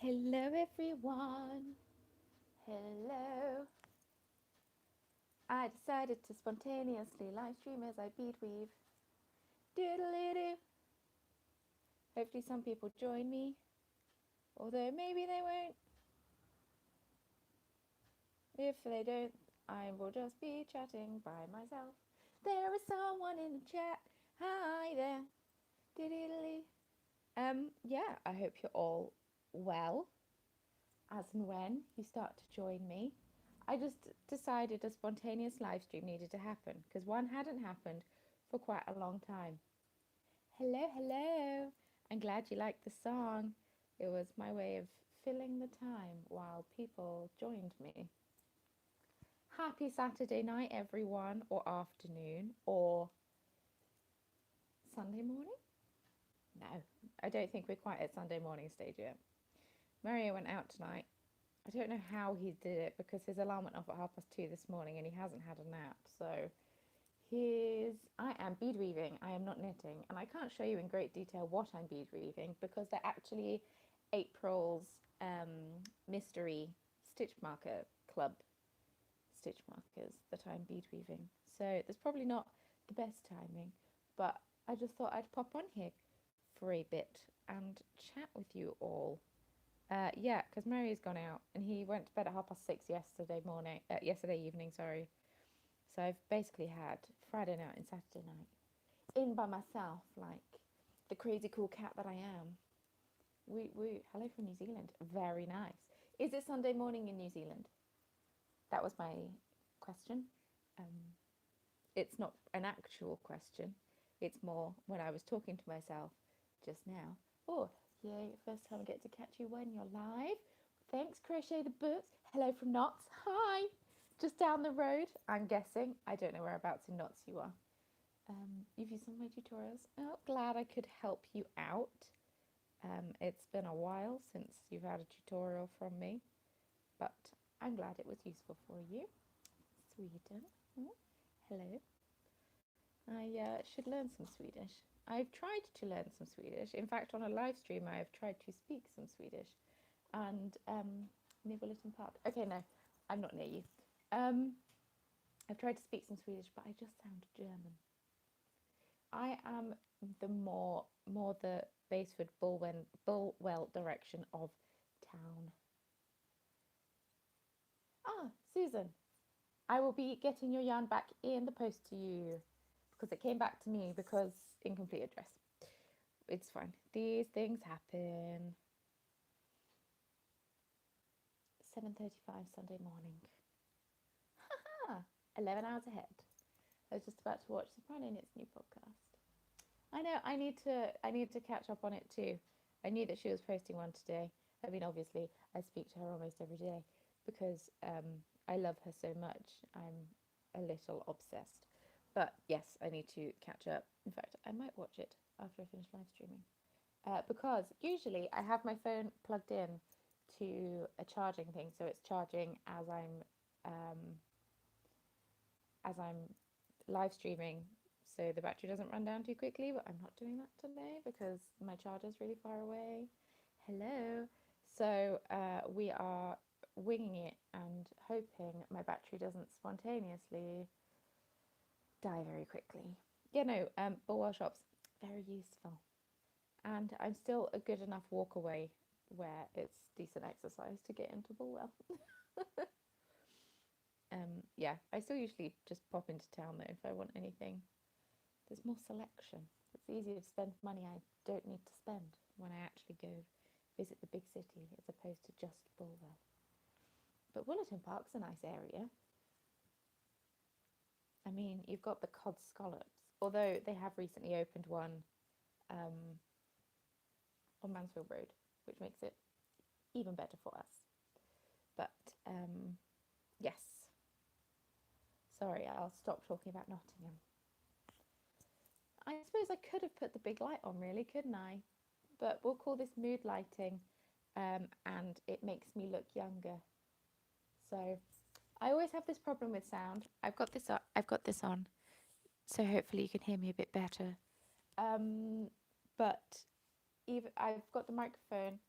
Hello everyone. Hello. I decided to spontaneously live stream as I bead weave. Doodly doo. Hopefully some people join me, although maybe they won't. If they don't, I will just be chatting by myself. There is someone in the chat. Hi there. Doodly. Yeah, I hope you're all well as and when you start to join me. I just decided a spontaneous live stream needed to happen because one hadn't happened for quite a long time. Hello, hello. I'm glad you liked the song. It was my way of filling the time while people joined me. Happy Saturday night, everyone, or afternoon, or Sunday morning? No, I don't think we're quite at Sunday morning stage yet. Mario went out tonight. I don't know how he did it because his alarm went off at 2:30 this morning and he hasn't had a nap. So I am bead weaving, I am not knitting, and I can't show you in great detail what I'm bead weaving because they're actually April's mystery stitch marker club stitch markers that I'm bead weaving. So there's probably not the best timing, but I just thought I'd pop on here for a bit and chat with you all. Yeah, because Mary's gone out and he went to bed at 6:30 yesterday evening, sorry. So I've basically had Friday night and Saturday night in by myself, like the crazy cool cat that I am. Woo woo. Hello from New Zealand. Very nice. Is it Sunday morning in New Zealand? That was my question. Um, it's not an actual question. It's more when I was talking to myself just now. Oh, yay, first time I get to catch you when you're live. Thanks, Crochet the Books. Hello from Knots. Hi. Just down the road, I'm guessing. I don't know whereabouts in Knots you are. You've used some of my tutorials. Oh, glad I could help you out. It's been a while since you've had a tutorial from me, but I'm glad it was useful for you. Sweden. Oh, hello. I should learn some Swedish. I've tried to learn some Swedish. In fact, on a live stream, I have tried to speak some Swedish. And Nibbles Park. Okay, no, I'm not near you. I've tried to speak some Swedish, but I just sound German. I am the more the Baseford Bulwell direction of town. Ah, Susan, I will be getting your yarn back in the post to you because it came back to me because incomplete address. It's fine. These things happen. 7:35 Sunday morning. Haha, 11 hours ahead. I was just about to watch Soprano Knit's new podcast. I know. I need to catch up on it too. I knew that she was posting one today. I mean, obviously, I speak to her almost every day because I love her so much. I'm a little obsessed. But yes, I need to catch up. In fact, I might watch it after I finish live streaming. Because usually I have my phone plugged in to a charging thing, so it's charging as I'm live streaming, so the battery doesn't run down too quickly. But I'm not doing that today because my charger's really far away. Hello. So we are winging it and hoping my battery doesn't spontaneously die very quickly. Yeah, no, Bulwell shops, very useful. And I'm still a good enough walk away where it's decent exercise to get into Bulwell. Yeah, I still usually just pop into town though if I want anything. There's more selection. It's easier to spend money I don't need to spend when I actually go visit the big city as opposed to just Bulwell. But Willerton Park's a nice area. I mean, you've got the cod scallops, although they have recently opened one on Mansfield Road, which makes it even better for us. But yes, sorry, I'll stop talking about Nottingham. I suppose I could have put the big light on, really, couldn't I? But we'll call this mood lighting, and it makes me look younger. So I always have this problem with sound. I've got this on, so hopefully you can hear me a bit better. But even I've got the microphone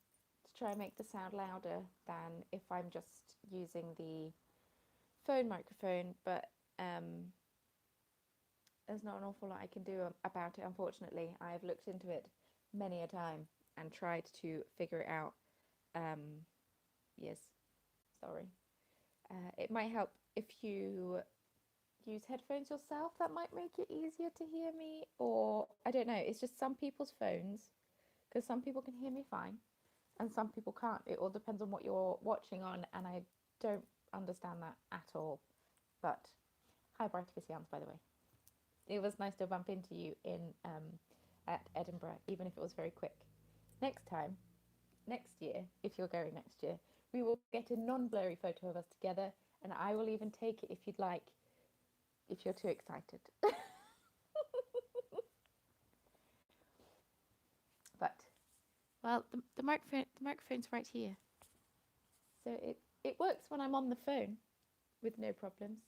try and make the sound louder than if I'm just using the phone microphone, but there's not an awful lot I can do about it, unfortunately. I've looked into it many a time and tried to figure it out. Yes, sorry. It might help if you use headphones yourself. That might make it easier to hear me, or I don't know. It's just some people's phones, because some people can hear me fine and some people can't. It all depends on what you're watching on, and I don't understand that at all. But hi, Bright Christians, by the way. It was nice to bump into you in at Edinburgh, even if it was very quick. Next time, next year, if you're going next year, we will get a non-blurry photo of us together, and I will even take it if you'd like, if you're too excited. But well, the microphone's right here, so it works when I'm on the phone with no problems.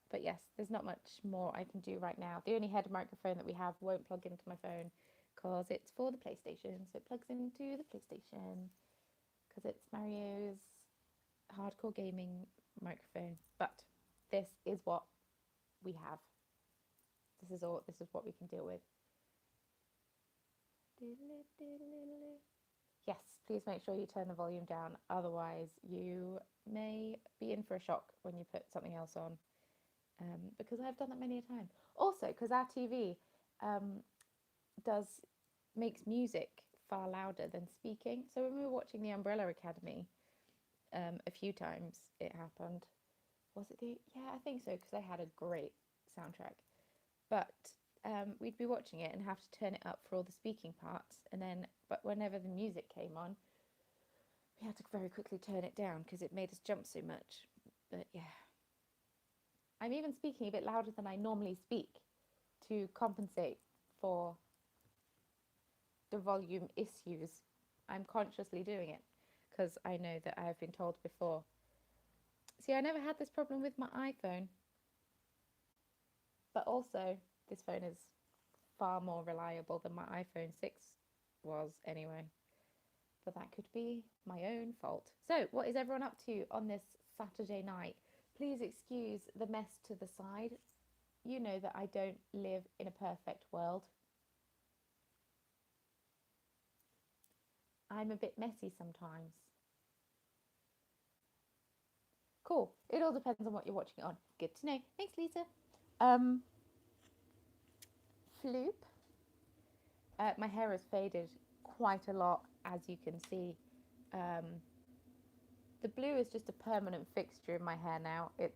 But yes, there's not much more I can do right now. The only head microphone that we have won't plug into my phone because it's for the PlayStation, so it plugs into the PlayStation because it's Mario's hardcore gaming microphone. But this is what we have. This is what we can deal with. Yes, please make sure you turn the volume down, otherwise you may be in for a shock when you put something else on. Because I've done that many a time. Also, because our TV makes music far louder than speaking. So when we were watching The Umbrella Academy, a few times it happened. Was it yeah, I think so, because they had a great soundtrack. But we'd be watching it and have to turn it up for all the speaking parts, but whenever the music came on, we had to very quickly turn it down because it made us jump so much. But yeah. I'm even speaking a bit louder than I normally speak to compensate for the volume issues. I'm consciously doing it because I know that I have been told before. See, I never had this problem with my iPhone, but also this phone is far more reliable than my iPhone 6 was anyway. But that could be my own fault. So, what is everyone up to on this Saturday night? Please excuse the mess to the side. You know that I don't live in a perfect world. I'm a bit messy sometimes. Cool. It all depends on what you're watching it on. Good to know. Thanks, Lisa. Floop. My hair has faded quite a lot, as you can see. The blue is just a permanent fixture in my hair now. It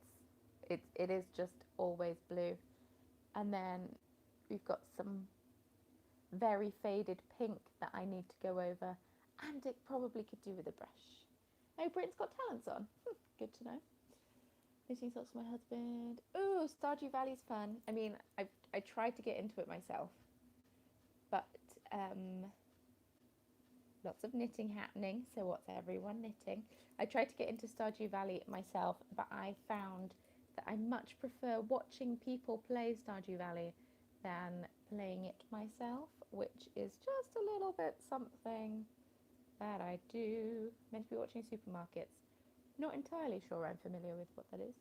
is just always blue. And then we've got some very faded pink that I need to go over, and it probably could do with a brush. Oh, Britain's Got Talents on. Good to know. Knitting socks for my husband. Oh, Stardew Valley's fun. I mean, I tried to get into it myself, but lots of knitting happening. So what's everyone knitting? I tried to get into Stardew Valley myself, but I found that I much prefer watching people play Stardew Valley than playing it myself, which is just a little bit something that I do. Meant to be watching Supermarkets. Not entirely sure I'm familiar with what that is.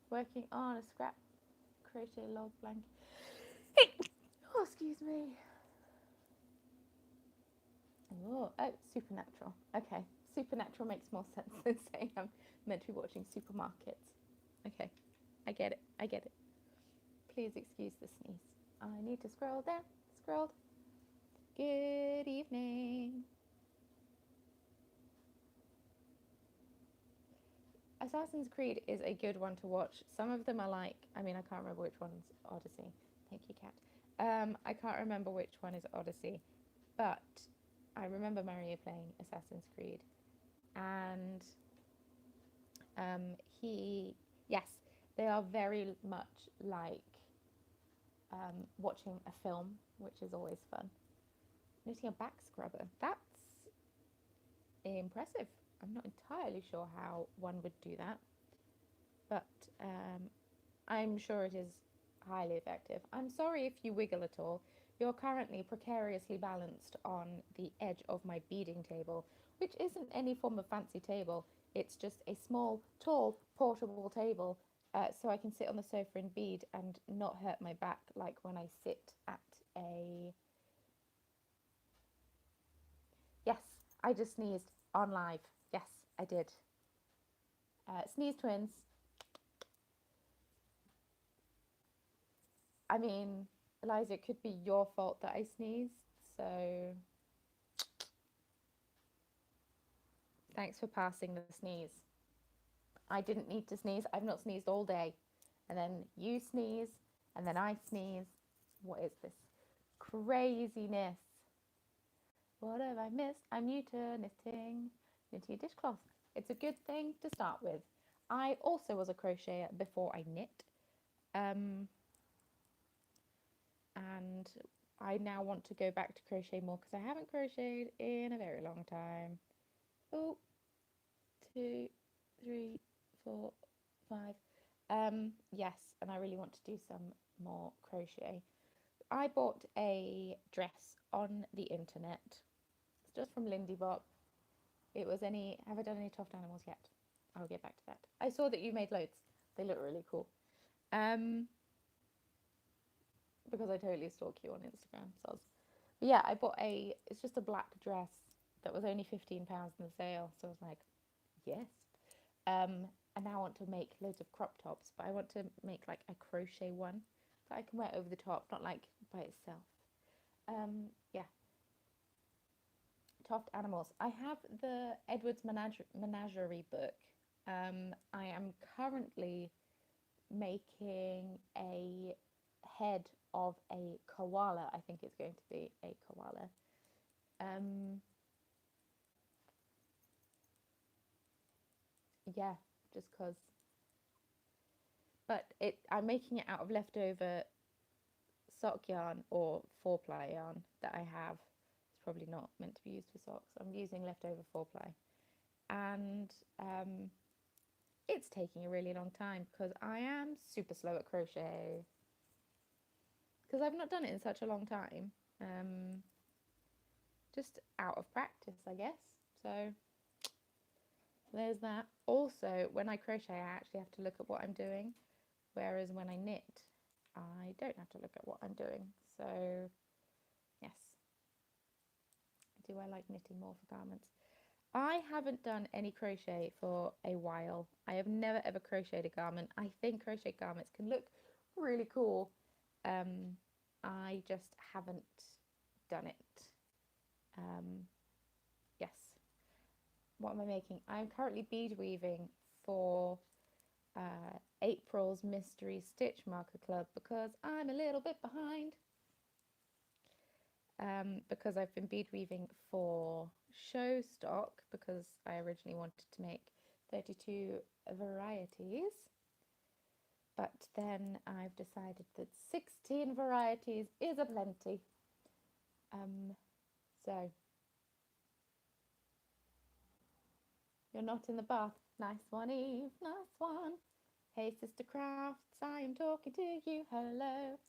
Working on a scrap crochet log blanket. Oh, excuse me. Oh, Supernatural. Okay, Supernatural makes more sense than saying I'm meant to be watching Supermarkets. Okay, I get it. Please excuse the sneeze. I need to scroll down. Scrolled. Good evening. Assassin's Creed is a good one to watch. Some of them are like, I mean, I can't remember which one's Odyssey. Thank you, Kat. I can't remember which one is Odyssey, but I remember Mario playing Assassin's Creed, and yes, they are very much like watching a film, which is always fun. Knitting a back scrubber, that's impressive. I'm not entirely sure how one would do that, but I'm sure it is highly effective. I'm sorry if you wiggle at all. You're currently precariously balanced on the edge of my beading table, which isn't any form of fancy table. It's just a small, tall, portable table, so I can sit on the sofa and bead and not hurt my back like when I sit at a... Yes, I just sneezed on live. Yes, I did. Sneeze twins. I mean, Eliza, it could be your fault that I sneezed, so thanks for passing the sneeze. I didn't need to sneeze. I've not sneezed all day. And then you sneeze, and then I sneeze. What is this craziness? What have I missed? I'm new to knitting dishcloth. It's a good thing to start with. I also was a crocheter before I knit. And I now want to go back to crochet more because I haven't crocheted in a very long time. Oh, 2, 3, 4, 5. Yes, and I really want to do some more crochet. I bought a dress on the internet. It's just from Lindy Bop. It was any... Have I done any Toft Animals yet? I'll get back to that. I saw that you made loads. They look really cool. Because I totally stalk you on Instagram. So but yeah, I bought it's just a black dress that was only £15 in the sale. So I was like, yes. And now I want to make loads of crop tops, but I want to make like a crochet one that I can wear over the top, not like by itself. Yeah. Toft Animals. I have the Edward's Menagerie book. I am currently making a head of a koala. I think it's going to be a koala. Yeah, just because. But I'm making it out of leftover sock yarn or 4-ply yarn that I have. It's probably not meant to be used for socks. I'm using leftover 4-ply. And it's taking a really long time because I am super slow at crochet. Because I've not done it in such a long time. Just out of practice, I guess. So there's that. Also, when I crochet, I actually have to look at what I'm doing. Whereas when I knit, I don't have to look at what I'm doing. So, yes. Do I like knitting more for garments? I haven't done any crochet for a while. I have never ever crocheted a garment. I think crochet garments can look really cool. I just haven't done it. Yes. What am I making? I'm currently bead weaving for April's Mystery Stitch Marker Club because I'm a little bit behind. Because I've been bead weaving for show stock because I originally wanted to make 32 varieties. But then I've decided that 16 varieties is a plenty. So you're not in the bath. Nice one, Eve. Nice one. Hey, Sister Crafts, I am talking to you. Hello.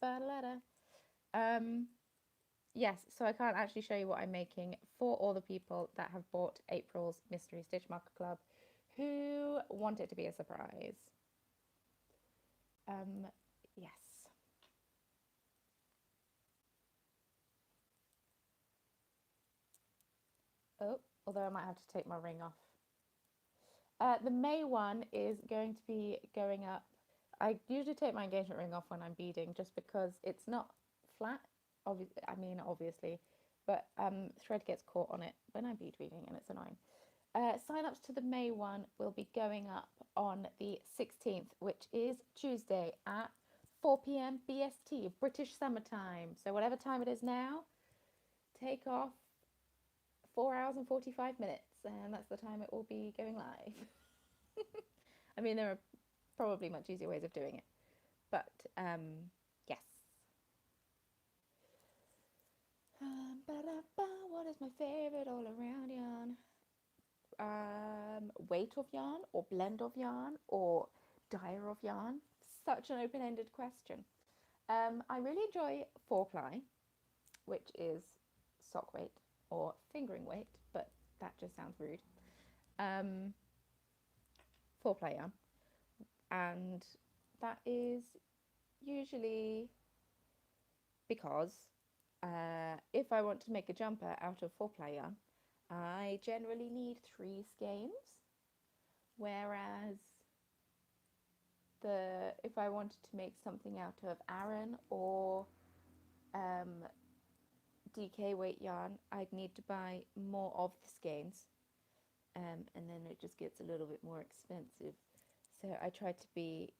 Yes, so I can't actually show you what I'm making for all the people that have bought April's Mystery Stitch Marker Club who want it to be a surprise. Yes. Oh, although I might have to take my ring off. The May one is going to be going up. I usually take my engagement ring off when I'm beading just because it's not flat. Obviously, but thread gets caught on it when I'm bead weaving and it's annoying. Sign-ups to the May one will be going up on the 16th, which is Tuesday at 4 p.m. BST, British summertime. So whatever time it is now, take off 4 hours and 45 minutes, and that's the time it will be going live. I mean, there are probably much easier ways of doing it, but yes. What is my favorite all-around yarn? Weight of yarn or blend of yarn or dyer of yarn? Such an open-ended question. I really enjoy 4-ply. which is sock weight or fingering weight, but that just sounds rude. 4-ply yarn, and that is usually because if I want to make a jumper out of 4-ply yarn, I generally need 3 skeins, whereas if I wanted to make something out of Aran or DK weight yarn, I'd need to buy more of the skeins, and then it just gets a little bit more expensive. So I try to be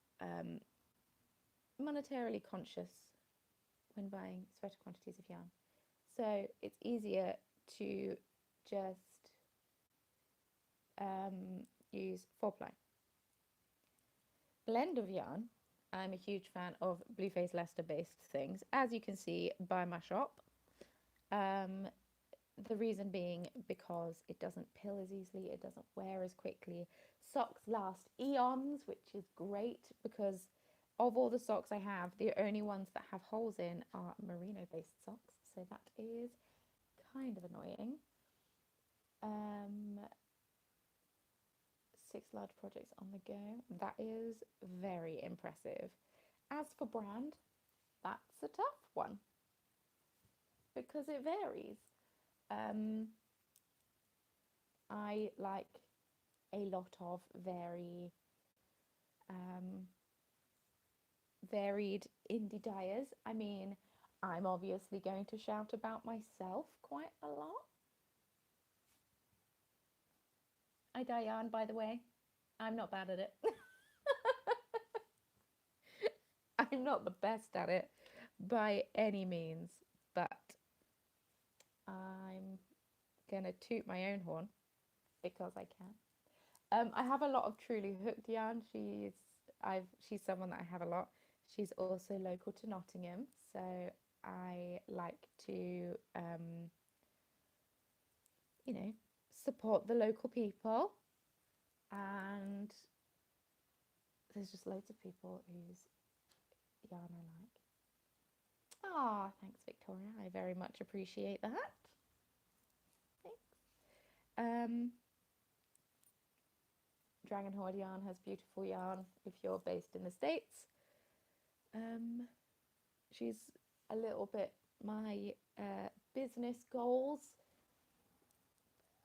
monetarily conscious when buying sweater quantities of yarn. So it's easier to just use 4-ply. Blend of yarn, I'm a huge fan of Blueface Leicester based things, as you can see by my shop. The reason being because it doesn't pill as easily, it doesn't wear as quickly. Socks last eons, which is great because of all the socks I have, the only ones that have holes in are merino based socks, so that is kind of annoying. 6 large projects on the go, that is very impressive. As for brand, that's a tough one because it varies. I like a lot of very varied indie dyers. I mean, I'm obviously going to shout about myself quite a lot. I dye yarn, by the way. I'm not bad at it. I'm not the best at it by any means, but I'm gonna toot my own horn because I can. I have a lot of truly hooked yarn. She's someone that I have a lot. She's also local to Nottingham, so I like to support the local people, and there's just loads of people whose yarn I like. Ah, thanks, Victoria. I very much appreciate that. Thanks. Dragon Horde Yarn has beautiful yarn if you're based in the States. She's a little bit my business goals,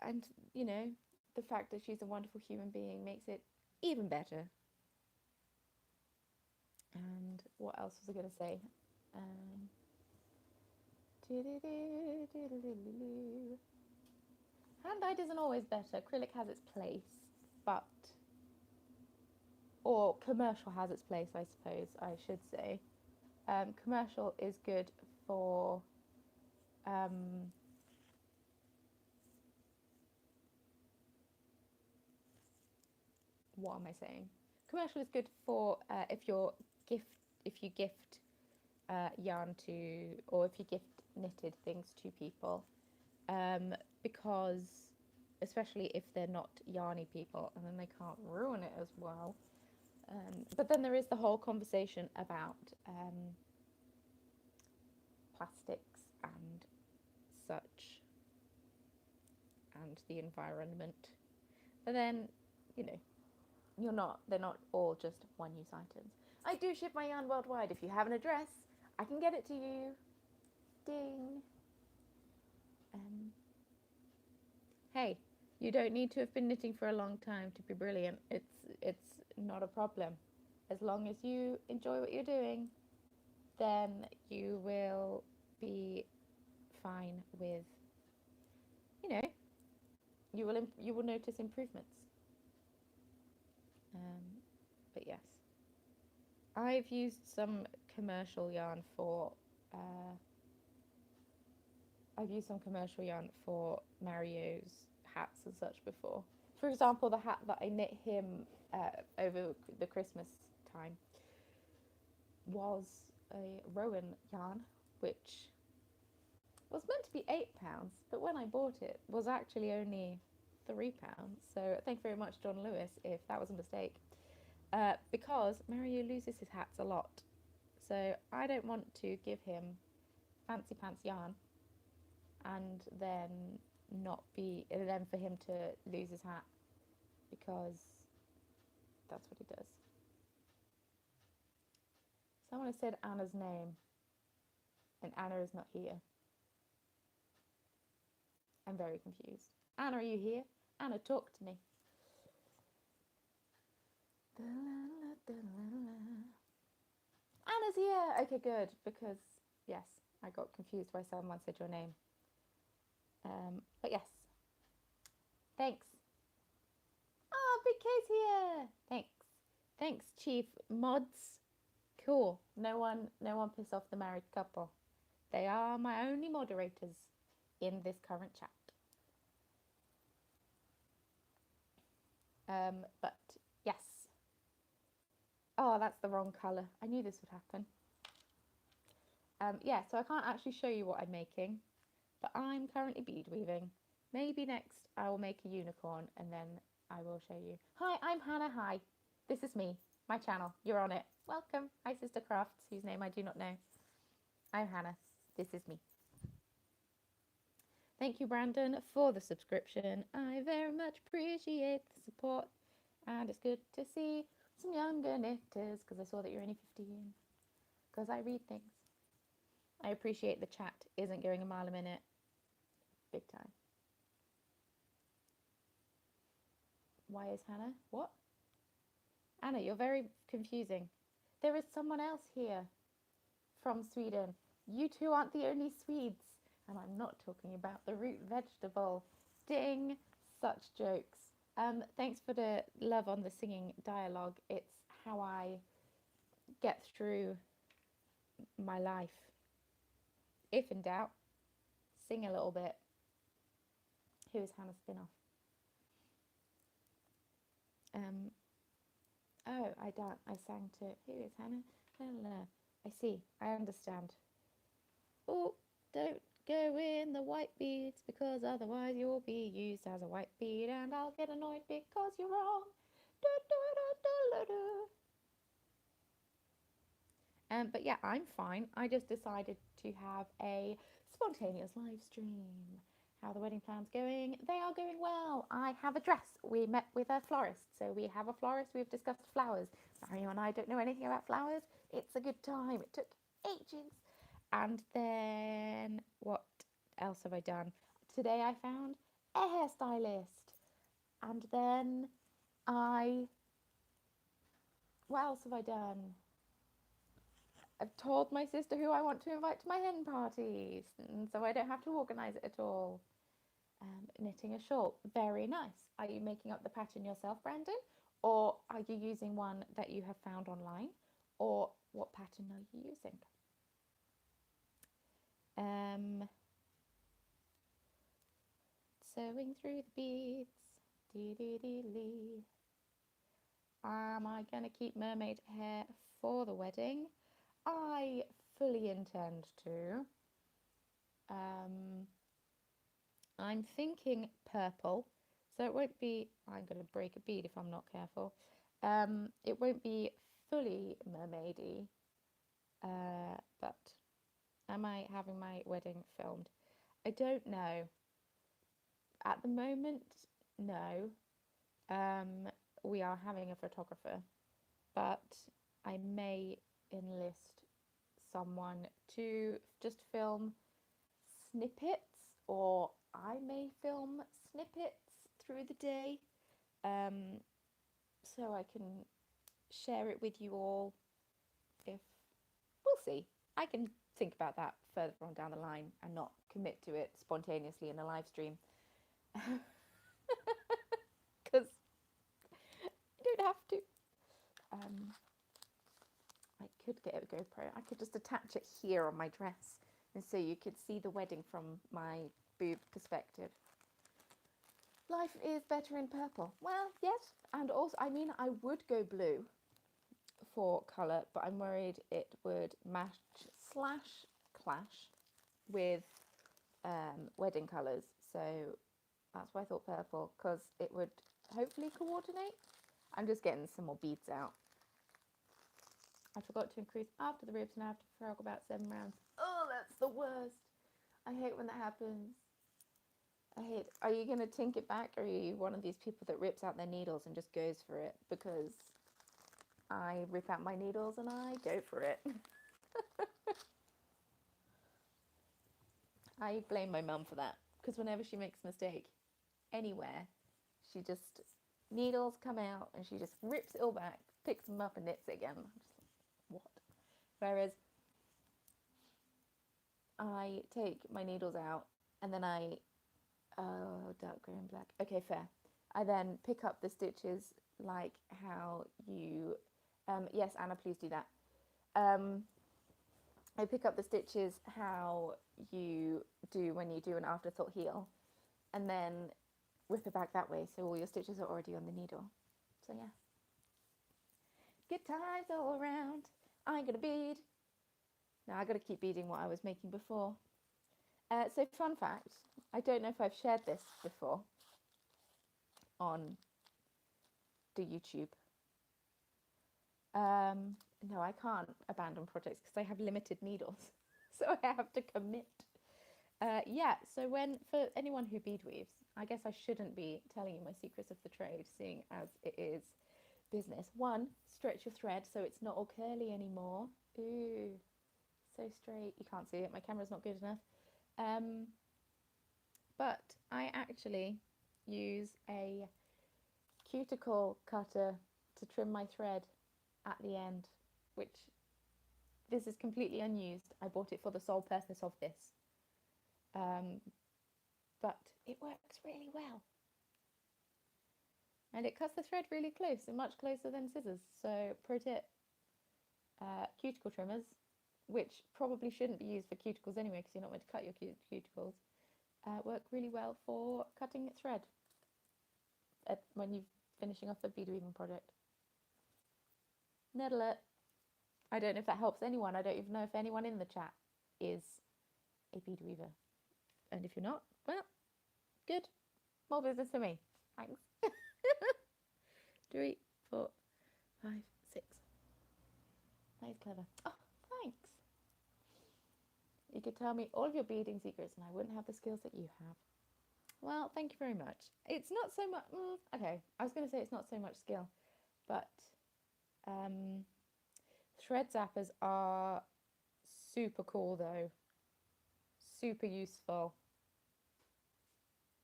and the fact that she's a wonderful human being makes it even better. And what else was I going to say? Hand dyed isn't always better. Acrylic has its place, or commercial has its place, I suppose I should say. Commercial is good for what am I saying? Commercial is good for if you gift yarn to, or if you gift knitted things to people, because especially if they're not yarny people, and then they can't ruin it as well. But then there is the whole conversation about plastics and such, and the environment. But then, they're not all just one-use items. I do ship my yarn worldwide. If you have an address, I can get it to you. Ding. Hey, you don't need to have been knitting for a long time to be brilliant. It's not a problem. As long as you enjoy what you're doing, then you will be fine with, you will notice improvements. But yes, I've used some commercial yarn for Mario's hats and such before. For example, the hat that I knit him over the Christmas time was a Rowan yarn, which was meant to be £8, but when I bought it was actually only £3. So thank you very much, John Lewis, if that was a mistake. Because Mario loses his hats a lot, so I don't want to give him fancy pants yarn and then not be, and then for him to lose his hat, because that's what he does. Someone has said Anna's name, and Anna is not here. I'm very confused. Anna, are you here? Anna, talk to me. Anna's here! Okay, good, because, yes, I got confused why someone said your name. But yes. Thanks. Oh, Big K's here! Thanks. Thanks, Chief Mods. Cool. No one piss off the married couple. They are my only moderators in this current chat. But yes. Oh, that's the wrong colour. I knew this would happen. Yeah, so I can't actually show you what I'm making, but I'm currently bead weaving. Maybe next I will make a unicorn and then I will show you. Hi, I'm Hannah. Hi. This is me, my channel. You're on it. Welcome. Hi, Sister Crafts, whose name I do not know. I'm Hannah. This is me. Thank you, Brandon, for the subscription. I very much appreciate the support. And it's good to see some younger knitters, because I saw that you're only 15. Because I read things. I appreciate the chat isn't going a mile a minute. Big time. Why is Hannah? What? Anna, you're very confusing. There is someone else here from Sweden. You two aren't the only Swedes. And I'm not talking about the root vegetable. Ding! Such jokes. Thanks for the love on the singing dialogue. It's how I get through my life. If in doubt, sing a little bit. Who is Hannah Spinoff? Oh, I sang to, who is Hannah? I see, I understand. Oh, don't go in the white beads, because otherwise you'll be used as a white bead and I'll get annoyed because you're wrong. But yeah, I'm fine. I just decided to have a spontaneous live stream. How are the wedding plans going? They are going well. I have a dress. We met with a florist. So we have a florist. We've discussed flowers. Mario and I don't know anything about flowers. It's a good time. It took ages. And then what else have I done? Today I found a hairstylist. And then what else have I done? I've told my sister who I want to invite to my hen parties, and so I don't have to organise it at all. Knitting a shawl, very nice. Are you making up the pattern yourself, Brandon? Or are you using one that you have found online? Or what pattern are you using? Sewing through the beads. Dee dee dee dee. Am I going to keep mermaid hair for the wedding? I fully intend to. I'm thinking purple, so it won't be, I'm going to break a bead if I'm not careful. It won't be fully mermaidy, but am I having my wedding filmed? I don't know. At the moment, no. We are having a photographer, but I may enlist someone to just film snippets, or I may film snippets through the day, so I can share it with you all. If we'll see, I can think about that further on down the line and not commit to it spontaneously in a live stream, because I don't have to. I could get a GoPro. I could just attach it here on my dress, and so you could see the wedding from my boob perspective. Life is better in purple. Well, yes, and also, I mean, I would go blue for colour, but I'm worried it would match / clash with wedding colours. So that's why I thought purple, because it would hopefully coordinate. I'm just getting some more beads out. I forgot to increase after the ribs and I have to frog about 7 rounds. Oh, that's the worst. I hate when that happens. I hate. Are you gonna tink it back, or are you one of these people that rips out their needles and just goes for it? Because I rip out my needles and I go for it. I blame my mum for that, because whenever she makes a mistake anywhere, she just needles come out and she just rips it all back, picks them up and knits it again. I'm just like, what? Whereas I take my needles out and then dark grey and black. Okay, fair. I then pick up the stitches like how you, yes, Anna, please do that. I pick up the stitches how you do when you do an afterthought heel, and then rip it back that way, so all your stitches are already on the needle. So yeah. Good times all around. I'm gonna bead. Now I gotta keep beading what I was making before. So fun fact, I don't know if I've shared this before on the YouTube. No, I can't abandon projects because I have limited needles, so I have to commit. Yeah, so for anyone who bead weaves, I guess I shouldn't be telling you my secrets of the trade, seeing as it is business. One, stretch your thread so it's not all curly anymore. Ooh, so straight. You can't see it. My camera's not good enough. But I actually use a cuticle cutter to trim my thread at the end, which this is completely unused. I bought it for the sole purpose of this. But it works really well. And it cuts the thread really close, and much closer than scissors. So pro tip, cuticle trimmers, which probably shouldn't be used for cuticles anyway because you're not meant to cut your cuticles, work really well for cutting thread when you're finishing off a bead weaving project. Nerd alert. I don't know if that helps anyone. I don't even know if anyone in the chat is a bead weaver. And if you're not, well, good. More business for me. Thanks. 3, 4, 5, 6. That is clever. Oh, thanks. You could tell me all of your beading secrets and I wouldn't have the skills that you have. Well, thank you very much. It's not so much... okay, I was going to say it's not so much skill, but thread zappers are super cool though. Super useful.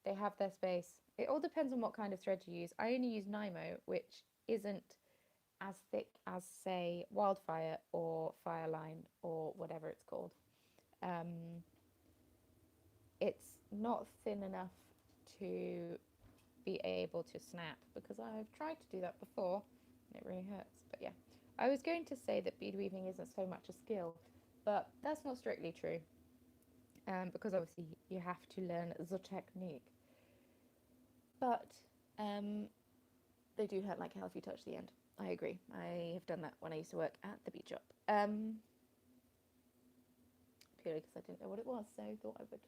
They have their space. It all depends on what kind of thread you use. I only use Nymo, which isn't as thick as, say, Wildfire or Fireline or whatever it's called. It's not thin enough to be able to snap, because I've tried to do that before and it really hurts. But yeah, I was going to say that bead weaving isn't so much a skill, but that's not strictly true, because obviously you have to learn the technique. But they do hurt like hell if you touch the end. I agree. I have done that when I used to work at the bead shop. Purely because I didn't know what it was, so I thought I would.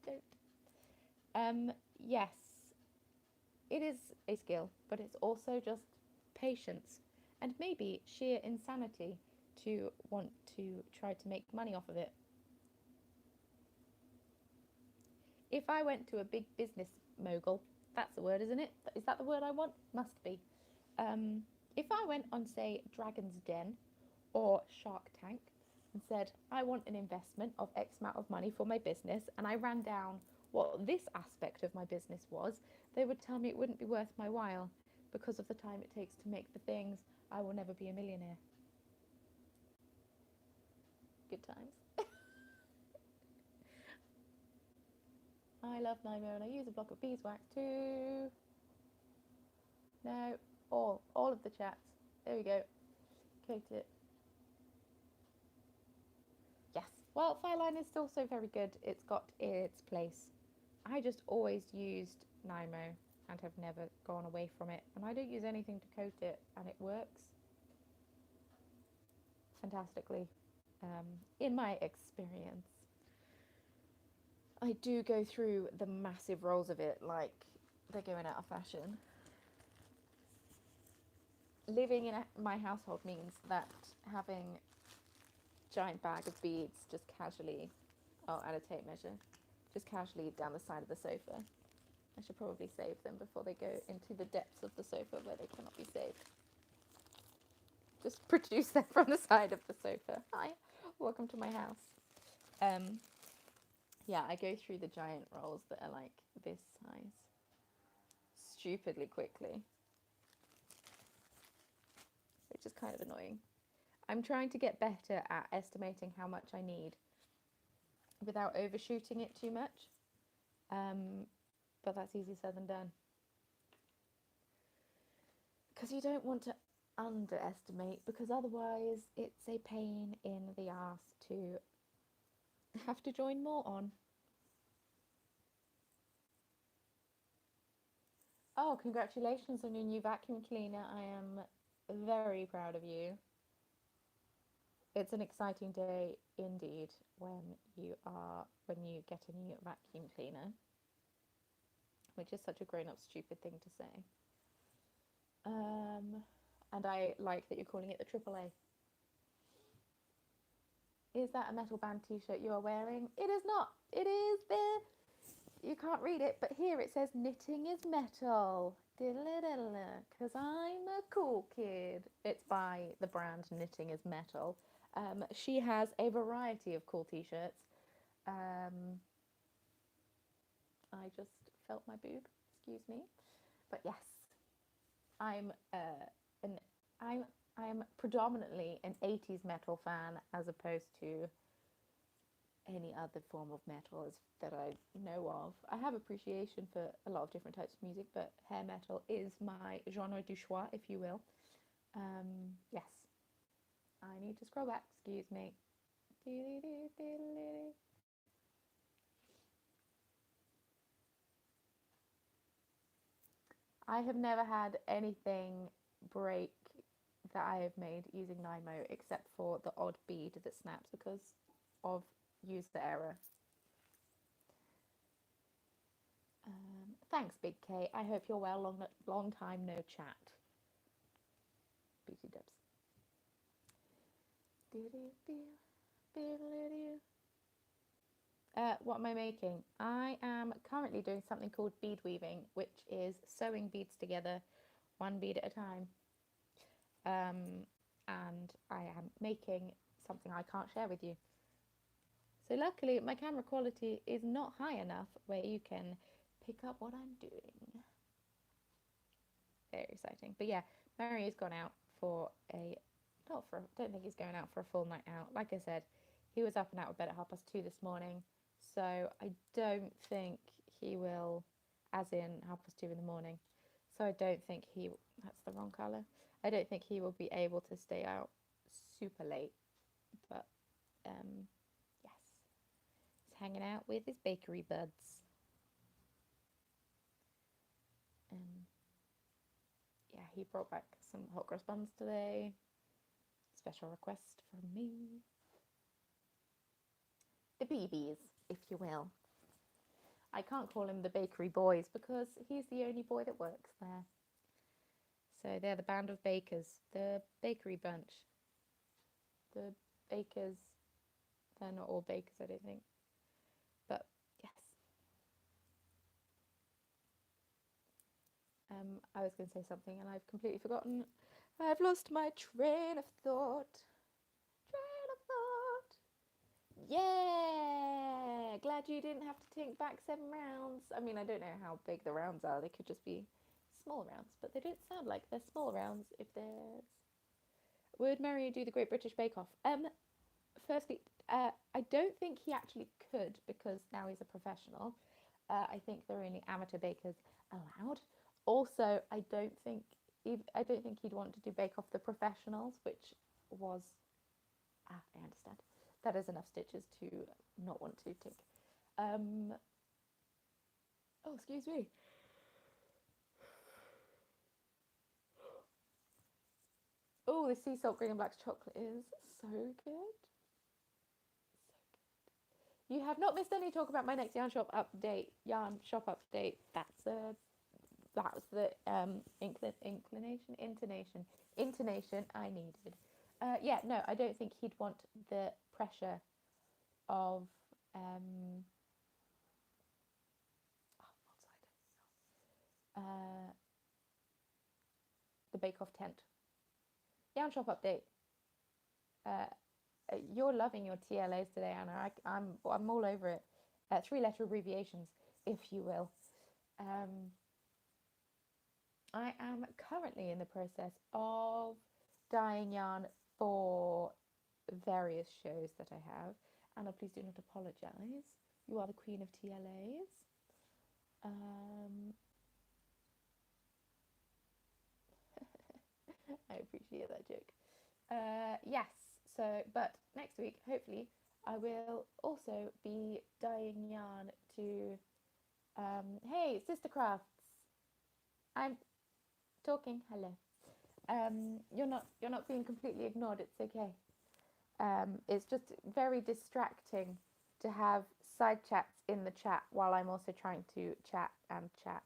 Don't. Yes, it is a skill, but it's also just patience and maybe sheer insanity to want to try to make money off of it. If I went to a big business mogul, that's the word, isn't it? Is that the word I want? Must be. If I went on, say, Dragon's Den or Shark Tank and said, I want an investment of X amount of money for my business, and I ran down what this aspect of my business was, they would tell me it wouldn't be worth my while because of the time it takes to make the things. I will never be a millionaire. Good times. I love Nymo and I use a block of beeswax too. No, all of the chats. There we go. Coat it. Yes. Well, Fireline is still so very good. It's got its place. I just always used Nymo and have never gone away from it. And I don't use anything to coat it, and it works fantastically, in my experience. I do go through the massive rolls of it like they're going out of fashion. Living in my household means that having a giant bag of beads just casually Oh, and a tape measure. Just casually down the side of the sofa. I should probably save them before they go into the depths of the sofa where they cannot be saved. Just produce them from the side of the sofa. Hi, welcome to my house. Yeah, I go through the giant rolls that are like this size stupidly quickly, which is kind of annoying. I'm trying to get better at estimating how much I need without overshooting it too much. But that's easier said than done. Because you don't want to underestimate, because otherwise it's a pain in the ass to have to join more on. Oh, congratulations on your new vacuum cleaner. I am very proud of you. It's an exciting day indeed when you get a new vacuum cleaner, which is such a grown-up stupid thing to say. And I like that you're calling it the AAA. Is that a metal band t-shirt you are wearing? It is not. It is there. You can't read it, but here it says knitting is metal. Because I'm a cool kid. It's by the brand Knitting is Metal. She has a variety of cool t-shirts. I just felt my boob, excuse me. But yes, I'm I'm predominantly an 80s metal fan as opposed to any other form of metal that I know of. I have appreciation for a lot of different types of music, but hair metal is my genre du choix, if you will. Yes. I need to scroll back, excuse me. I have never had anything break that I have made using Nymo except for the odd bead that snaps because of user error. Thanks, Big K. I hope you're well. Long time no chat. Beauty dubs. What am I making? I am currently doing something called bead weaving, which is sewing beads together, one bead at a time. And I am making something I can't share with you. So luckily, my camera quality is not high enough where you can pick up what I'm doing. Very exciting. But yeah, Mary has gone out for don't think he's going out for a full night out. Like I said, he was up and out of bed at 2:30 this morning. So I don't think he will, as in 2:30 in the morning. So I don't think that's the wrong colour. I don't think he will be able to stay out super late. But yes, he's hanging out with his bakery buds. Yeah, he brought back some hot cross buns today. Special request from me. The BBs, if you will. I can't call him the bakery boys because he's the only boy that works there. So they're the band of bakers, the bakery bunch. The bakers, they're not all bakers, I don't think. But yes. I was going to say something and I've completely forgotten. I've lost my train of thought. Yeah! Glad you didn't have to think back 7 rounds. I mean, I don't know how big the rounds are. They could just be small rounds, but they don't sound like they're small rounds if there's... Would Mary do the Great British Bake Off? Firstly, I don't think he actually could because now he's a professional. I think there are only amateur bakers allowed. Also, I don't think he'd want to do Bake Off the Professionals, which was... I understand. That is enough stitches to not want to tick. Oh, excuse me. Oh, the sea salt green and black chocolate is so good. So good. You have not missed any talk about my next yarn shop update. That's the intonation I needed. Yeah, no, I don't think he'd want the pressure of The Bake Off tent. Yarn shop update. You're loving your TLAs today, Anna. I'm all over it. 3-letter abbreviations, if you will. I am currently in the process of dyeing yarn for various shows that I have. Anna, please do not apologise. You are the queen of TLAs. I appreciate that joke. Yes, so, but next week, hopefully, I will also be dyeing yarn to, hey, Sister Crafts. I'm talking, hello. You're not being completely ignored, it's okay. It's just very distracting to have side chats in the chat while I'm also trying to chat and chat.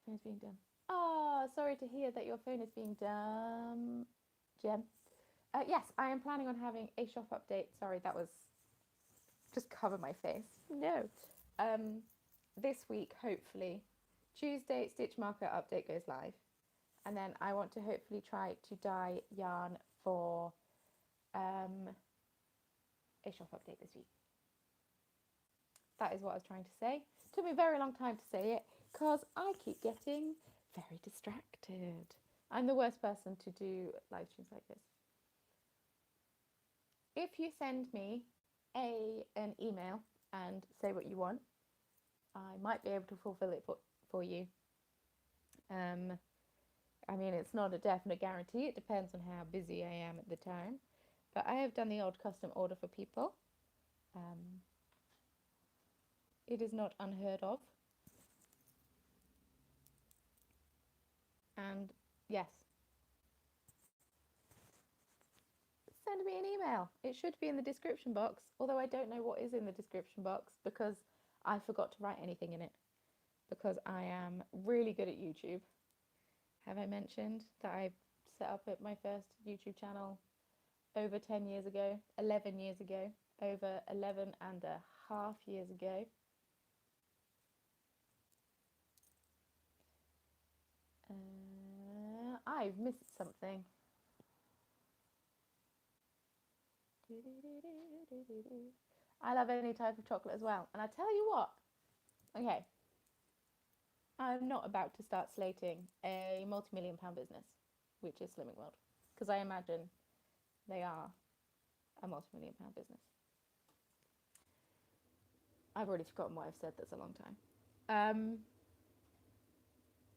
Phone's being done. Oh, sorry to hear that your phone is being done, Jem. Yes, I am planning on having a shop update. Sorry, that was just cover my face. No. This week, hopefully, Tuesday, stitch marker update goes live. And then I want to hopefully try to dye yarn for a shop update this week. That is what I was trying to say. It took me a very long time to say it because I keep getting very distracted. I'm the worst person to do live streams like this. If you send me an email and say what you want, I might be able to fulfill it for you. I mean, it's not a definite guarantee. It depends on how busy I am at the time. But I have done the odd custom order for people. It is not unheard of. And yes, send me an email. It should be in the description box, although I don't know what is in the description box because I forgot to write anything in it because I am really good at YouTube. Have I mentioned that I set up my first YouTube channel over 10 years ago, 11 years ago, over 11 and a half years ago? I've missed something. I love any type of chocolate as well. And I tell you what, okay, I'm not about to start slating a multi-million-pound business, which is Slimming World, because I imagine they are a multi-million-pound business. I've already forgotten what I've said. That's a long time.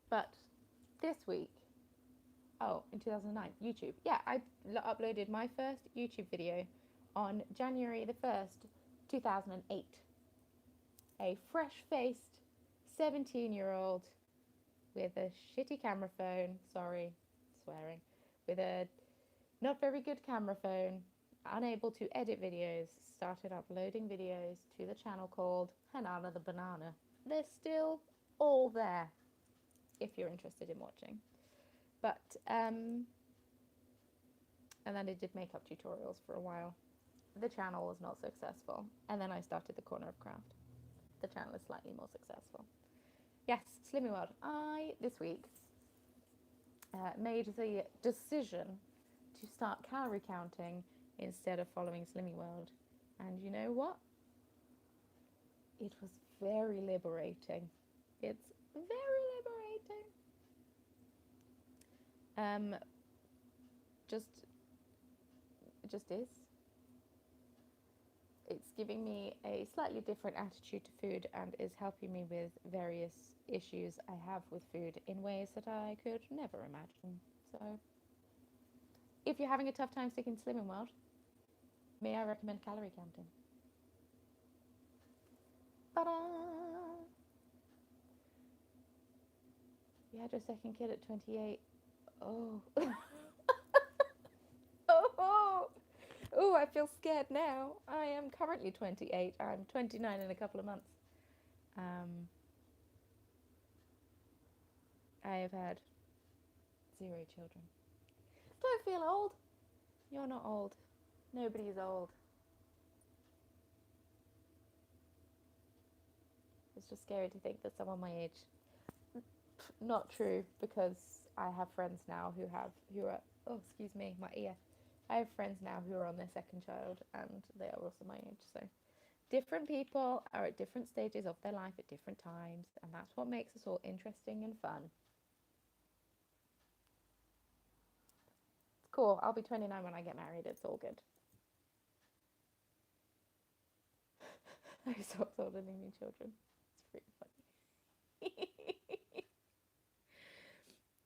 But this week, in 2009, YouTube. Yeah, I uploaded my first YouTube video on January the 1st, 2008. A fresh-faced 17-year-old with a shitty camera phone, sorry, swearing, with a not very good camera phone, unable to edit videos, started uploading videos to the channel called Hanana the Banana. They're still all there if you're interested in watching. But, and then I did makeup tutorials for a while. The channel was not successful. And then I started the Corner of Craft. The channel is slightly more successful. Yes, Slimming World. I, this week, made the decision to start calorie counting instead of following Slimming World. And you know what? It was very liberating. It's very liberating. It just is. It's giving me a slightly different attitude to food and is helping me with various issues I have with food in ways that I could never imagine. So, if you're having a tough time sticking to Slimming World, may I recommend calorie counting? Ta-da! You had your second kid at 28. Oh. Oh, I feel scared now. I am currently 28. I'm 29 in a couple of months. I have had 0 children. Don't feel old. You're not old. Nobody's old. It's just scary to think that someone my age. Not true, because I have friends now who are, oh, excuse me, my ear. I have friends now who are on their second child, and they are also my age. So different people are at different stages of their life at different times, and that's what makes us all interesting and fun. It's cool. I'll be 29 when I get married. It's all good. I stopped ordering new children. It's pretty funny.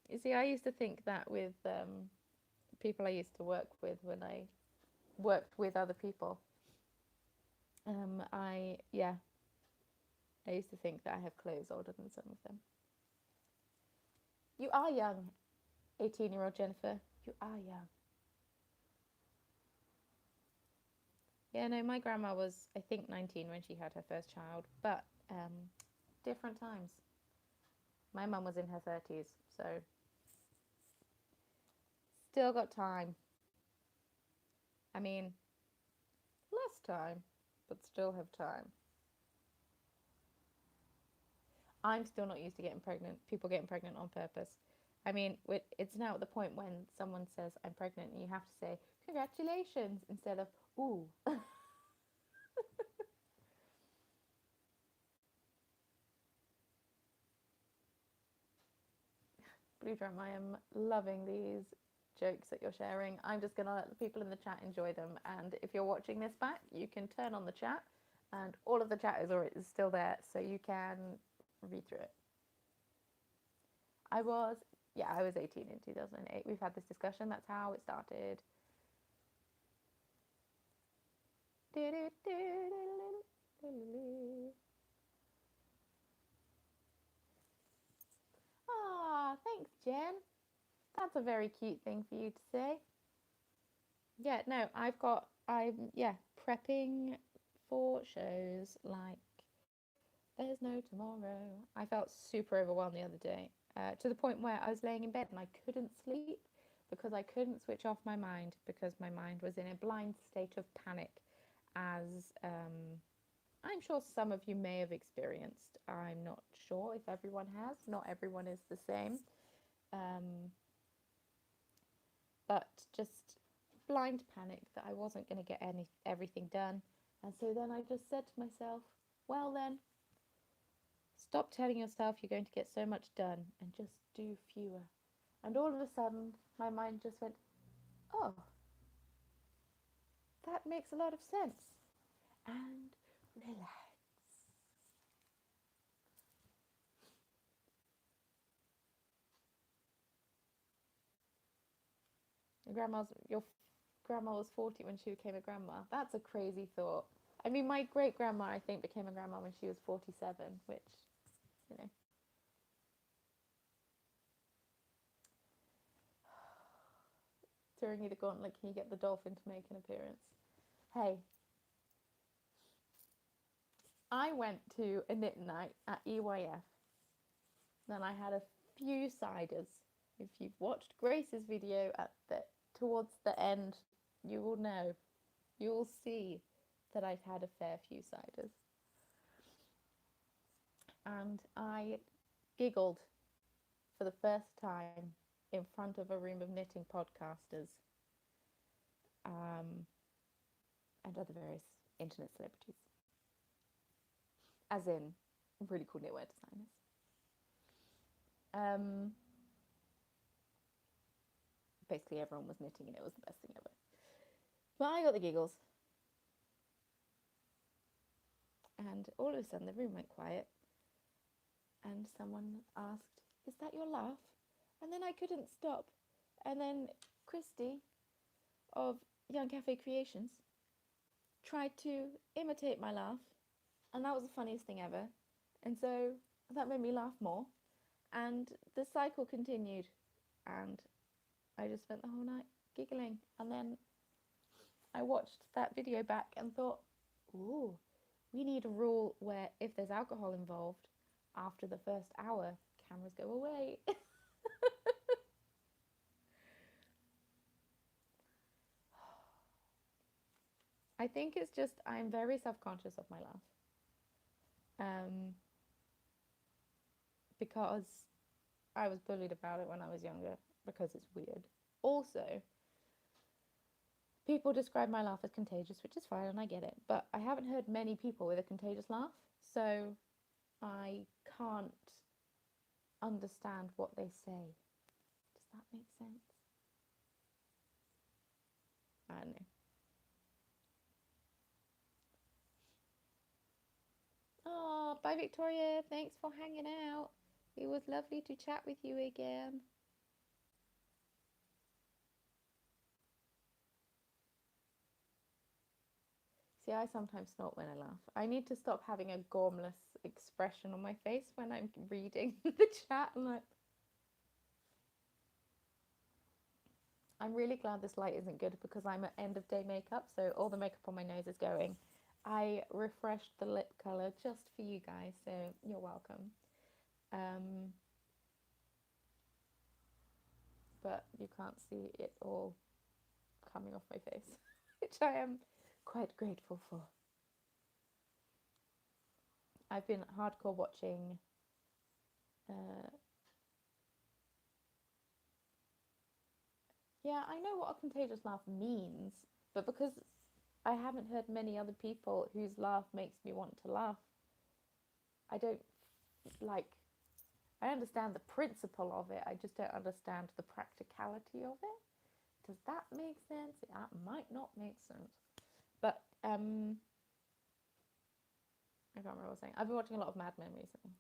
You see, I used to think that with people I used to work with when I worked with other people. Yeah, I used to think that I have clothes older than some of them. You are young, 18-year-old Jennifer. You are young. Yeah, no, my grandma was, I think, 19 when she had her first child, but different times. My mum was in her 30s, so still got time. I mean, less time, but still have time. I'm still not used to getting pregnant, people getting pregnant on purpose. I mean, it's now at the point when someone says, I'm pregnant, and you have to say, congratulations, instead of, ooh. Blue Drum, I am loving these jokes that you're sharing. I'm just going to let the people in the chat enjoy them. And if you're watching this back, you can turn on the chat, and all of the chat is still there, so you can read through it. I was 18 in 2008. We've had this discussion. That's how it started. Ah, thanks, Jen. That's a very cute thing for you to say. Yeah, no, I'm prepping for shows like There's No Tomorrow. I felt super overwhelmed the other day, to the point where I was laying in bed and I couldn't sleep because I couldn't switch off my mind, because my mind was in a blind state of panic, as I'm sure some of you may have experienced. I'm not sure if everyone has. Not everyone is the same. But just blind panic that I wasn't going to get everything done. And so then I just said to myself, well then, stop telling yourself you're going to get so much done and just do fewer. And all of a sudden, my mind just went, oh, that makes a lot of sense. And relax. Your grandma was 40 when she became a grandma. That's a crazy thought. I mean, my great grandma, I think, became a grandma when she was 47, which, you know. Throwing you the gauntlet, can you get the dolphin to make an appearance? Hey, I went to a knit night at EYF. Then I had a few ciders. If you've watched Grace's video towards the end, you will know. You will see that I've had a fair few ciders. And I giggled for the first time in front of a room of knitting podcasters, and other various internet celebrities. As in, really cool knitwear designers. Basically everyone was knitting and it was the best thing ever. But I got the giggles. And all of a sudden the room went quiet. And someone asked, is that your laugh? And then I couldn't stop. And then Christy of Young Cafe Creations tried to imitate my laugh. And that was the funniest thing ever. And so that made me laugh more. And the cycle continued. And I just spent the whole night giggling. And then I watched that video back and thought, ooh, we need a rule where if there's alcohol involved, after the first hour, cameras go away. I think it's just I'm very self-conscious of my laugh. because I was bullied about it when I was younger because it's weird. Also, people describe my laugh as contagious, which is fine, and I get it. But I haven't heard many people with a contagious laugh, so I can't understand what they say. Does that make sense? I don't know. Oh, bye, Victoria. Thanks for hanging out. It was lovely to chat with you again. See, I sometimes snort when I laugh. I need to stop having a gormless expression on my face when I'm reading the chat. I'm really glad this light isn't good because I'm at end of day makeup, so all the makeup on my nose is going. I refreshed the lip colour just for you guys, so you're welcome. Um, but you can't see it all coming off my face, which I am quite grateful for. I've been hardcore watching yeah, I know what a contagious laugh means, but because I haven't heard many other people whose laugh makes me want to laugh, I don't like. I understand the principle of it, I just don't understand the practicality of it. Does that make sense? That might not make sense. But I can't remember what I was saying. I've been watching a lot of Mad Men recently.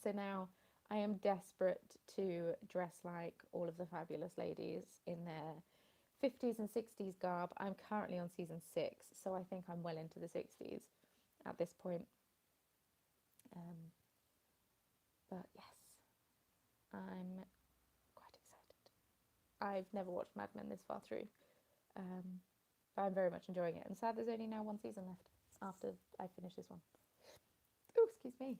So now I am desperate to dress like all of the fabulous ladies in their 50s and 60s garb. I'm currently on season 6, so I think I'm well into the 60s at this point. But yes, I'm quite excited. I've never watched Mad Men this far through, but I'm very much enjoying it. And sad there's only now one season left after I finish this one. Oh, excuse me.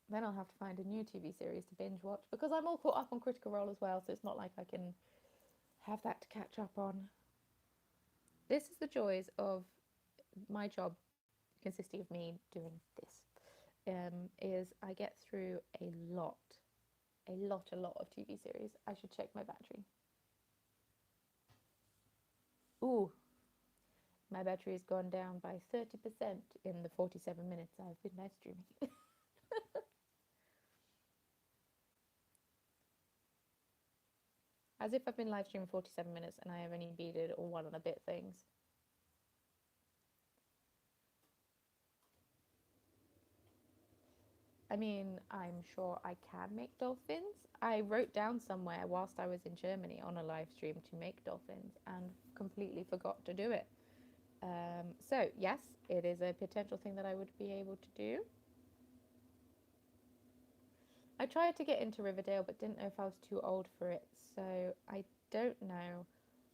Then I'll have to find a new TV series to binge watch because I'm all caught up on Critical Role as well, so it's not like I can have that to catch up on. This is the joys of my job consisting of me doing this. Is I get through a lot of TV series. I should check my battery. Ooh, my battery has gone down by 30% in the 47 minutes I've been live streaming. As if I've been live streaming 47 minutes and I have only beaded or one and a bit things. I mean, I'm sure I can make dolphins. I wrote down somewhere whilst I was in Germany on a live stream to make dolphins and completely forgot to do it. So, yes, it is a potential thing that I would be able to do. I tried to get into Riverdale but didn't know if I was too old for it. So, I don't know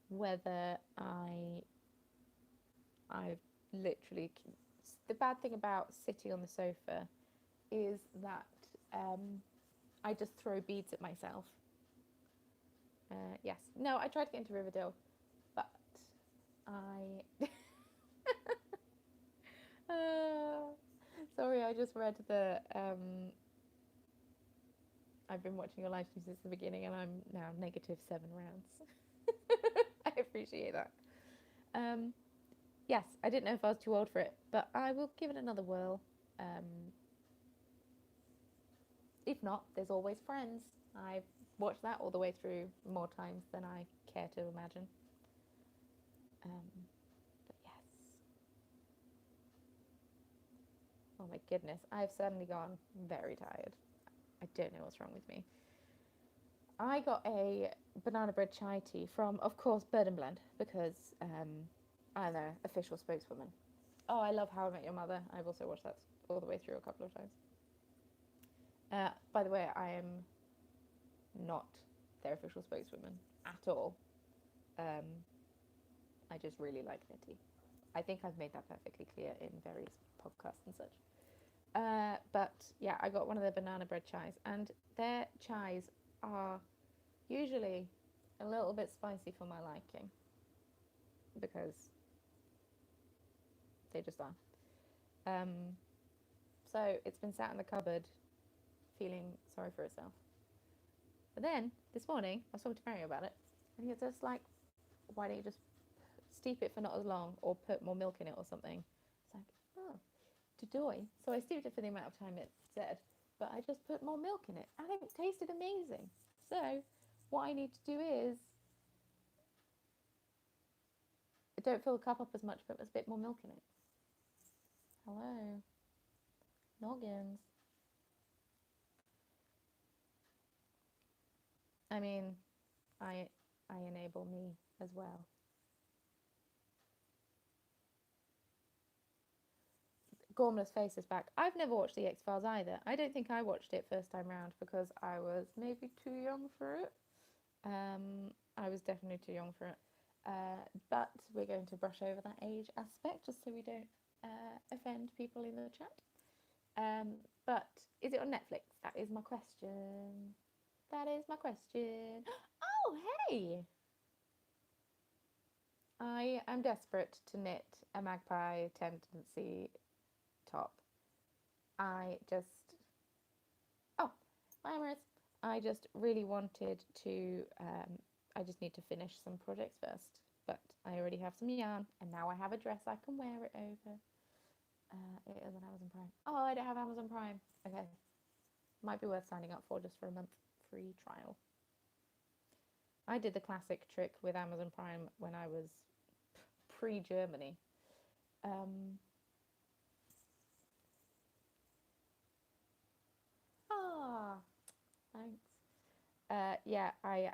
whether I've literally. The bad thing about sitting on the sofa is that I just throw beads at myself. Yes. No, I tried to get into Riverdale, but I. Sorry, I just read the. I've been watching your live stream since the beginning, and I'm now -7 rounds. I appreciate that. Yes, I didn't know if I was too old for it, but I will give it another whirl. If not, there's always Friends. I've watched that all the way through more times than I care to imagine. But yes. Oh my goodness, I've suddenly gone very tired. I don't know what's wrong with me. I got a banana bread chai tea from, of course, Bird and Blend because I'm their official spokeswoman. Oh, I love How I Met Your Mother. I've also watched that all the way through a couple of times. By the way, I am not their official spokeswoman at all. I just really like their tea. I think I've made that perfectly clear in various podcasts and such. But yeah, I got one of their banana bread chais, and their chais are usually a little bit spicy for my liking because they just are. So it's been sat in the cupboard feeling sorry for herself. But then this morning, I was talking to Mario about it, and he was just like, "Why don't you just steep it for not as long, or put more milk in it, or something?" It's like, oh, to joy. So I steeped it for the amount of time it said, but I just put more milk in it, and it tasted amazing. So what I need to do is, don't fill the cup up as much, but there's a bit more milk in it. Hello, noggins. I mean, I enable me as well. Gormless Face is back. I've never watched the X-Files either. I don't think I watched it first time round because I was maybe too young for it. I was definitely too young for it. But we're going to brush over that age aspect just so we don't offend people in the chat. But is it on Netflix? That is my question. That is my question. Oh, hey! I am desperate to knit a magpie tendency top. I just... Oh, bye, Maris. I just really wanted to... I just need to finish some projects first. But I already have some yarn, and now I have a dress I can wear it over. It is on Amazon Prime. Oh, I don't have Amazon Prime. Okay. Might be worth signing up for just for a month free trial. I did the classic trick with Amazon Prime when I was pre-Germany. Thanks. Yeah, I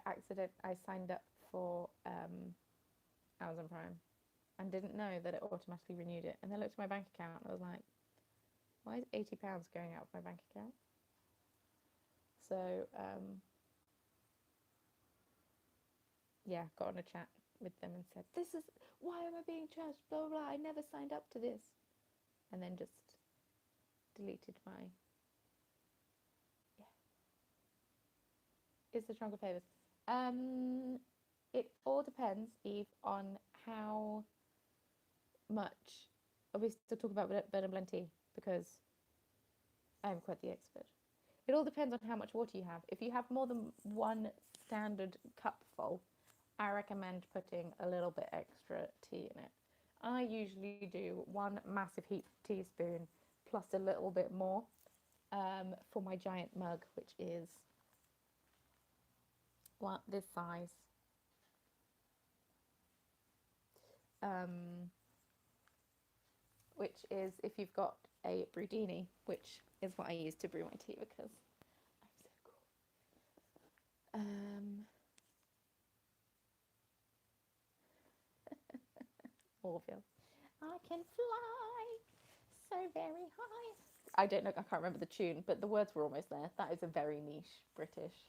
signed up for Amazon Prime and didn't know that it automatically renewed it. And then I looked at my bank account and I was like, why is £80 going out of my bank account? So, yeah, got on a chat with them and said, why am I being charged? Blah, blah, blah. I never signed up to this. And then just deleted my... Yeah. It's the trunk of favours. It all depends, Eve, on how much... Are we still talking about Burn and Blend tea? Because I'm quite the expert. It all depends on how much water you have. If you have more than one standard cupful, I recommend putting a little bit extra tea in it. I usually do 1 massive heaped teaspoon plus a little bit more for my giant mug, which is this size. Which is, if you've got a Beading, which is what I use to brew my tea because I'm so cool. Orville. I can fly so very high. I don't know, I can't remember the tune, but the words were almost there. That is a very niche British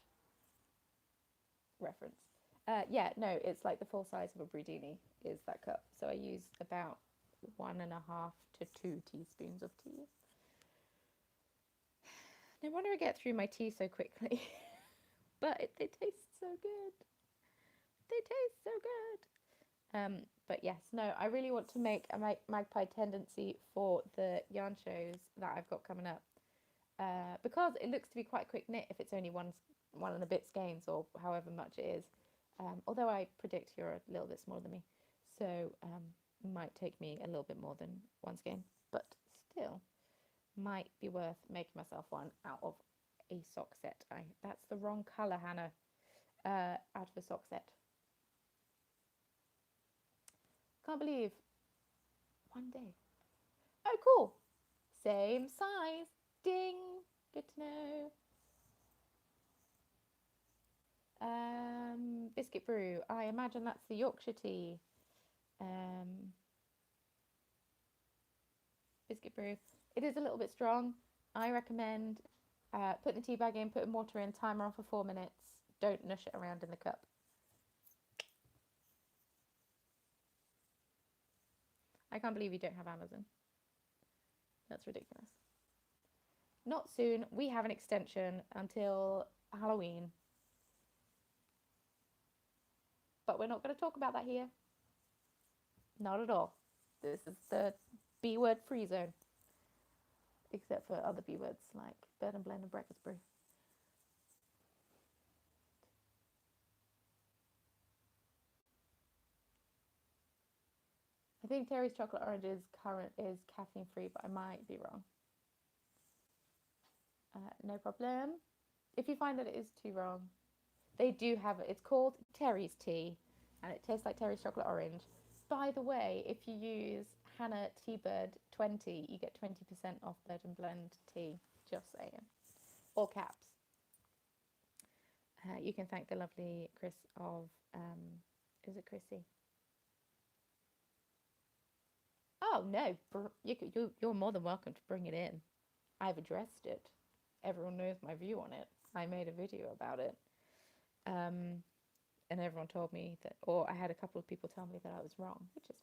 reference. Yeah, no, it's like the full size of a Beading is that cup. So I use about 1.5 to 2 teaspoons of tea. No wonder I get through my tea so quickly. But they taste so good. They taste so good. But yes, no, I really want to make a magpie tendency for the yarn shows that I've got coming up. Because it looks to be quite a quick knit if it's only one and a bit skeins or however much it is. Although I predict you're a little bit smaller than me. So might take me a little bit more than 1 skein. But still, might be worth making myself one out of a sock set. That's the wrong colour, Hannah. Out of a sock set. Can't believe 1 day. Oh, cool. Same size. Ding. Good to know. Biscuit brew. I imagine that's the Yorkshire tea. Biscuit brew. It is a little bit strong. I recommend putting the tea bag in, putting water in, timer on for 4 minutes. Don't nush it around in the cup. I can't believe you don't have Amazon. That's ridiculous. Not soon. We have an extension until Halloween. But we're not going to talk about that here. Not at all. This is the B word free zone. except for other B words like bird and blend and breakfast brew. I think Terry's chocolate orange is caffeine free, but I might be wrong. No problem. If you find that it is too wrong, they do have it. It's called Terry's tea, and it tastes like Terry's chocolate orange. By the way, if you use Hannah T-Bird 20, you get 20% off Bird and Blend tea. Just saying. All caps. You can thank the lovely Chris of, is it Chrissy? Oh, no, you're more than welcome to bring it in. I've addressed it. Everyone knows my view on it. I made a video about it. And everyone told me that, or I had a couple of people tell me that I was wrong, which is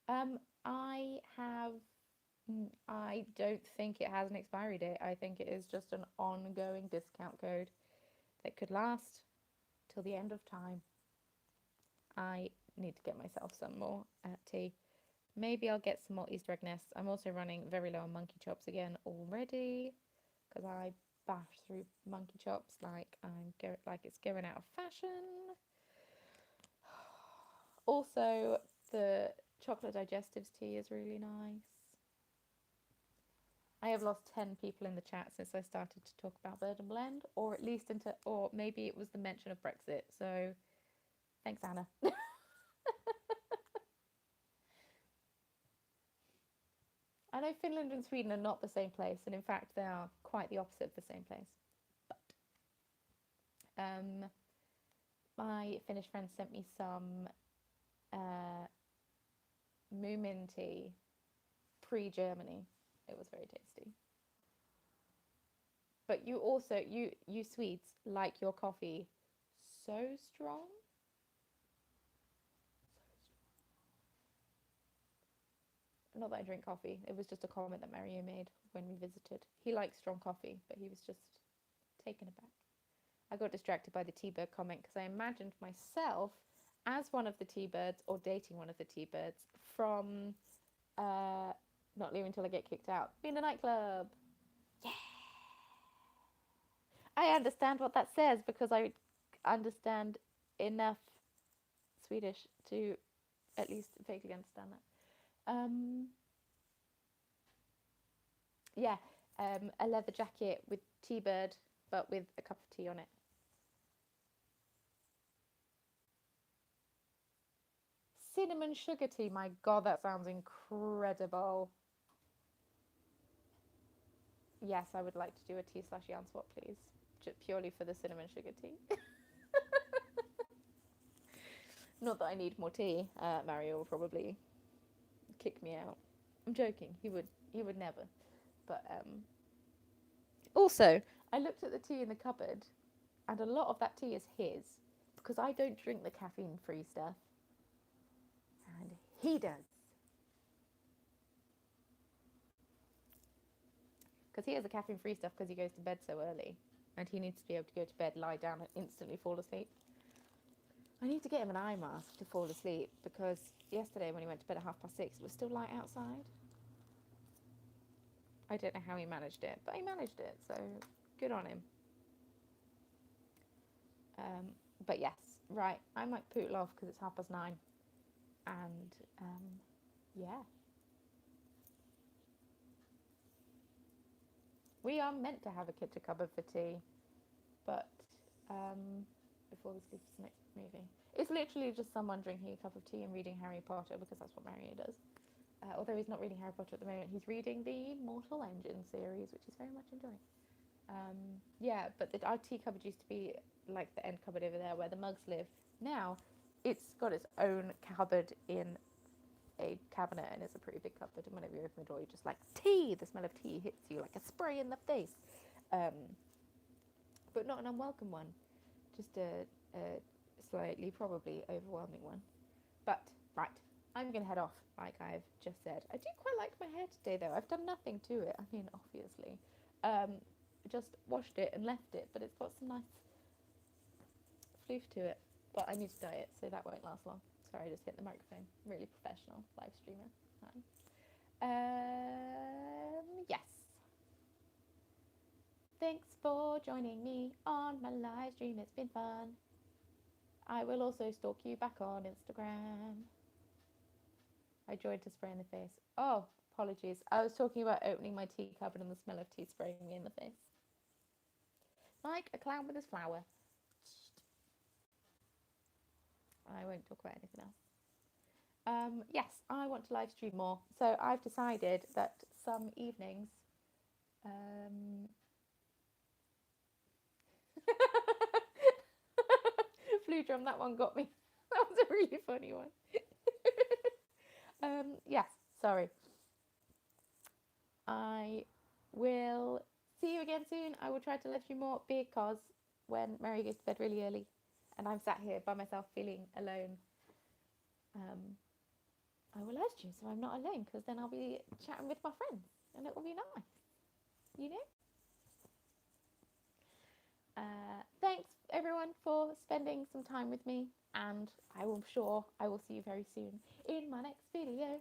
fine. I don't think it has an expiry date. I think it is just an ongoing discount code that could last till the end of time. I need to get myself some more tea. Maybe I'll get some more Easter egg nests. I'm also running very low on monkey chops again already because I bash through monkey chops like it's going out of fashion. Also, the chocolate digestives tea is really nice. I have lost 10 people in the chat since I started to talk about Bird and Blend, or at least or maybe it was the mention of Brexit. So, thanks, Anna. I know Finland and Sweden are not the same place, and in fact, they are quite the opposite of the same place. But my Finnish friend sent me some Moomin tea pre-Germany. It was very tasty. But you also, you Swedes like your coffee so strong. Not that I drink coffee. It was just a comment that Mario made when we visited. He likes strong coffee, but he was just taken aback. I got distracted by the T-Bird comment because I imagined myself as one of the T-Birds or dating one of the T-Birds from Not Leaving Till I Get Kicked Out. Being a nightclub. Yeah. I understand what that says because I understand enough Swedish to at least vaguely understand that. Yeah, a leather jacket with T-Bird, but with a cup of tea on it. Cinnamon sugar tea, my god, that sounds incredible. Yes, I would like to do a tea/yarn swap, please. Just purely for the cinnamon sugar tea. Not that I need more tea. Mario will probably kick me out. I'm joking. He would never. But also, I looked at the tea in the cupboard, and a lot of that tea is his because I don't drink the caffeine-free stuff, and he does. Because he has the caffeine-free stuff because he goes to bed so early, and he needs to be able to go to bed, lie down, and instantly fall asleep. I need to get him an eye mask to fall asleep because yesterday when he went to bed at 6:30, it was still light outside. I don't know how he managed it, but he managed it, so good on him. But yes, right, I might poodle off because it's 9:30, and yeah. We are meant to have a kitchen cupboard for tea, but before this is the next movie. It's literally just someone drinking a cup of tea and reading Harry Potter because that's what Mario does. Although he's not reading Harry Potter at the moment, he's reading the Mortal Engine series, which he's very much enjoying. Yeah, but our tea cupboard used to be like the end cupboard over there where the mugs live. Now it's got its own cupboard in a cabinet, and it's a pretty big cupboard, and whenever you open the door, you're just like, tea! The smell of tea hits you like a spray in the face. But not an unwelcome one, just a slightly, probably overwhelming one. But, right, I'm going to head off, like I've just said. I do quite like my hair today, though. I've done nothing to it, I mean, obviously. Just washed it and left it, but it's got some nice floof to it. But I need to dye it, so that won't last long. Sorry, I just hit the microphone. Really professional live streamer. Yes. Thanks for joining me on my live stream. It's been fun. I will also stalk you back on Instagram. I joined to spray in the face. Oh, apologies. I was talking about opening my tea cupboard and the smell of tea spraying me in the face. Like a clown with his flower. I won't talk about anything else. Yes, I want to live stream more. So I've decided that some evenings. Flue drum, that one got me. That was a really funny one. Yes, sorry. I will see you again soon. I will try to live stream more because when Mary goes to bed really early and I'm sat here by myself feeling alone, I will live stream so I'm not alone, because then I'll be chatting with my friends and it will be nice, you know? Thanks everyone for spending some time with me, and I will see you very soon in my next video.